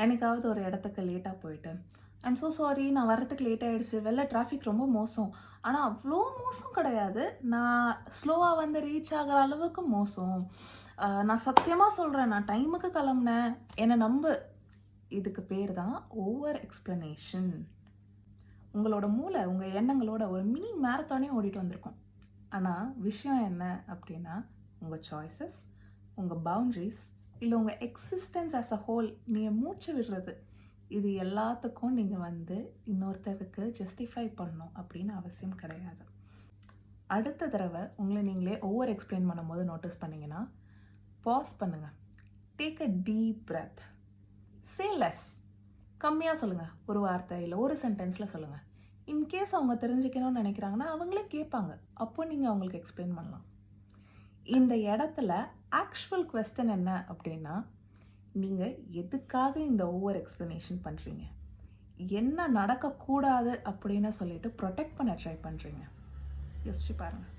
என்னைக்காவது ஒரு இடத்துக்கு லேட்டாக போயிட்டு, ஐம் ஸோ சாரி நான் வர்றதுக்கு லேட் ஆகிடுச்சு, வெளில டிராஃபிக் ரொம்ப மோசம். ஆனால் அவ்வளோ மோசம் கிடையாது, நான் ஸ்லோவாக வந்து ரீச் ஆகிற அளவுக்கு மோசம். நான் சத்தியமாக சொல்கிறேன், நான் டைமுக்கு கிளம்புனேன், என்னை நம்பு. இதுக்கு பேர் தான் ஓவர் எக்ஸ்ப்ளனேஷன். உங்களோட மூளை உங்கள் எண்ணங்களோட ஒரு மினி மேரத்தானே ஓடிட்டு வந்திருக்கும். ஆனால் விஷயம் என்ன அப்படின்னா, உங்கள் சாய்ஸஸ், உங்கள் பவுண்ட்ரிஸ், இல்லை உங்கள் எக்ஸிஸ்டன்ஸ் ஆஸ் அ ஹோல், நீங்கள் மூச்சு விடுறது, இது எல்லாத்துக்கும் நீங்கள் வந்து இன்னொருத்தருக்கு ஜஸ்டிஃபை பண்ணணும் அப்படின்னு அவசியம் கிடையாது. அடுத்த தடவை உங்களை நீங்களே ஓவர் எக்ஸ்பிளைன் பண்ணும்போது நோட்டீஸ் பண்ணிங்கன்னா, பாஸ் பண்ணுங்கள், take a deep breadth, say less, கம்மியாக சொல்லுங்கள், ஒரு வார்த்தை இல்லை ஒரு சென்டென்ஸில் சொல்லுங்கள். இன்கேஸ் அவங்க தெரிஞ்சுக்கணும்னு நினைக்கிறாங்கன்னா அவங்களே கேட்பாங்க, அப்போ நீங்கள் அவங்களுக்கு எக்ஸ்பிளைன் பண்ணலாம். இந்த இடத்துல ஆக்சுவல் குவெஸ்டன் என்ன அப்படின்னா, நீங்கள் எதுக்காக இந்த ஓவர் எக்ஸ்ப்ளனேஷன் பண்ணுறீங்க, என்ன நடக்கக்கூடாது அப்படின்னு சொல்லிட்டு ப்ரொடெக்ட் பண்ண ட்ரை பண்ணுறீங்க. யோசிச்சு பாருங்கள்.